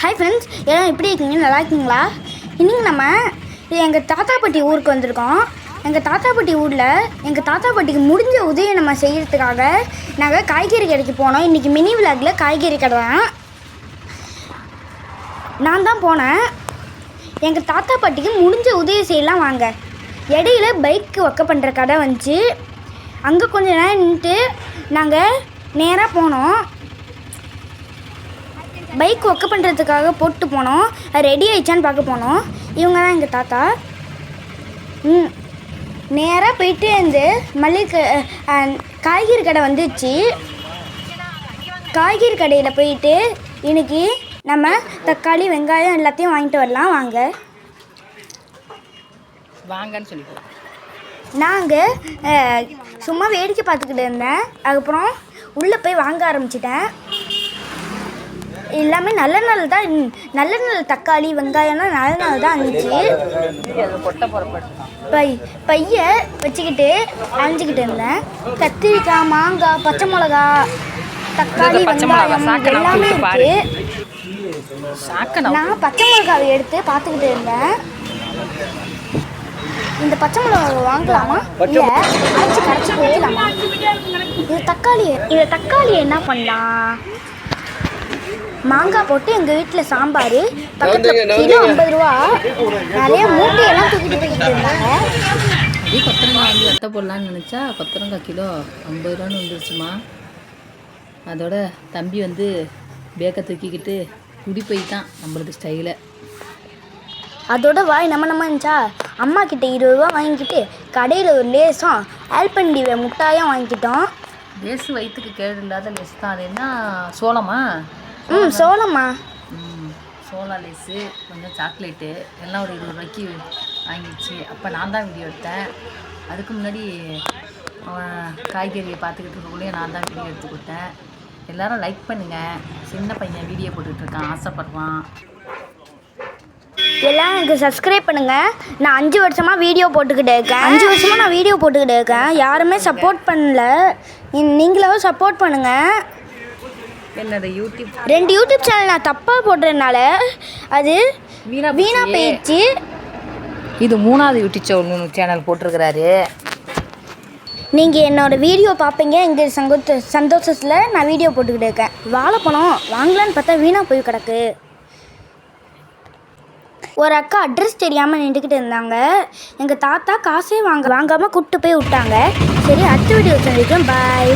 Hi friends, எல்லாம் எப்படி இருக்கீங்க? நல்லா இருக்கீங்களா? இன்றைக்கி நம்ம எங்கள் தாத்தா பாட்டி ஊருக்கு வந்திருக்கோம். எங்கள் தாத்தா பாட்டி ஊரில் எங்கள் தாத்தா பாட்டிக்கு முடிஞ்ச உதவியை நம்ம செய்கிறதுக்காக நாங்கள் காய்கறி கடைக்கு போனோம். இன்றைக்கி மினி விலாகில் காய்கறி கடை தான். நான் தான் போனேன். எங்கள் தாத்தா பாட்டிக்கு முடிஞ்ச உதவி செய்யலாம் வாங்க. இடையில பைக்கு ஒர்க் பண்ணுற கடை வந்துச்சு. அங்கே கொஞ்சம் நேரம் நின்றுட்டு நாங்கள் நேராக போனோம். பைக் ஒர்க் பண்ணுறதுக்காக போட்டு போனோம். அது ரெடி ஆயிடுச்சான்னு பார்க்க போனோம். இவங்க தான் எங்கள் தாத்தா. நேராக போயிட்டு இந்த மளிகை காய்கறி கடை வந்துச்சு. காய்கறி கடையில் போயிட்டு இன்னைக்கு நம்ம தக்காளி வெங்காயம் எல்லாத்தையும் வாங்கிட்டு வரலாம் வாங்க. வாங்கன்னு சொல்லி நாங்கள் சும்மா வேடிக்கை பார்த்துக்கிட்டு இருந்தேன். அதுக்கப்புறம் உள்ளே போய் வாங்க ஆரம்பிச்சிட்டேன். எல்லாமே நல்ல தக்காளி வெங்காயம்லாம் நல்ல தான் இருந்துச்சு. பைய வச்சுக்கிட்டு அலைஞ்சிக்கிட்டு இருந்தேன். கத்திரிக்காய், மாங்காய், பச்சை மிளகா, தக்காளி, வெங்காயம் எல்லாமே இருக்கு. நான் பச்சை மிளகாவை எடுத்து பார்த்துக்கிட்டு இருந்தேன். இந்த பச்சை மிளகாவை வாங்கலாமா இல்லை அரைச்சி கரைச்சி வைக்கலாமா? இந்த தக்காளியை என்ன பண்ணலாம்? மாங்காய் போட்டு எங்கள் வீட்டில் சாம்பார். பக்கத்தில் கிலோ 50 ரூபா. நிறைய மூட்டையெல்லாம் தூக்கிட்டு போய்கிட்டு இருந்தாங்க. கொத்தரங்காய் வாங்கி வெட்ட போடலான்னு நினச்சா கொத்தரங்காய் கிலோ 50 ரூபான்னு வந்துருச்சுமா. அதோட தம்பி பேக்கை தூக்கிக்கிட்டு குடி போயிட்டான் நம்மளுக்கு ஸ்டைலை. அதோட வாய் நம்ம இருந்துச்சா. அம்மா கிட்ட 20 ரூபா வாங்கிக்கிட்டு கடையில் ஒரு லேஸும் ஆல்பண்டி முட்டாயும் வாங்கிக்கிட்டோம். லேஸு வயிற்றுக்கு கேடு இல்லாத லேஸ் தான். அது என்ன சோளமா? சோளமா? சோளா லேஸு, கொஞ்சம் சாக்லேட்டு எல்லாம் ஒரு 20 ரூபாய்க்கு வாங்கிடுச்சு. அப்போ நான் தான் வீடியோ எடுத்தேன். அதுக்கு முன்னாடி காய்கறியை பார்த்துக்கிட்டு இருக்கக்குள்ளேயே நான் தான் வீடியோ எடுத்து கொடுத்தேன். எல்லோரும் லைக் பண்ணுங்கள். சின்ன பையன் வீடியோ போட்டுட்ருக்கான், ஆசைப்படுறான். எல்லாம் எனக்கு சப்ஸ்கிரைப் பண்ணுங்கள். நான் 5 வருஷமாக வீடியோ போட்டுக்கிட்டே இருக்கேன். யாருமே சப்போர்ட் பண்ணல. நீங்களாவும் சப்போர்ட் பண்ணுங்கள். என்னது 2 யூடியூப் சேனல் நான் தப்பாக போடுறதுனால அது வீணா போயிடுச்சு. இது 3வது யூடியூப் சேனல் போட்டிருக்கிறாரு. நீங்கள் என்னோடய வீடியோ பார்ப்பீங்க. எங்கள் சந்தோஷத்தில் நான் வீடியோ போட்டுக்கிட்டு இருக்கேன். வாழைப்பழம் வாங்கலான்னு பார்த்தா வீணாக போய் கிடக்கு. ஒரு அக்கா அட்ரஸ் தெரியாமல் நின்றுக்கிட்டு இருந்தாங்க. எங்கள் தாத்தா காசே வாங்காமல் கூப்பிட்டு போய் விட்டாங்க. சரி, அடுத்த வீடியோ சந்திக்கிறேன். பாய்.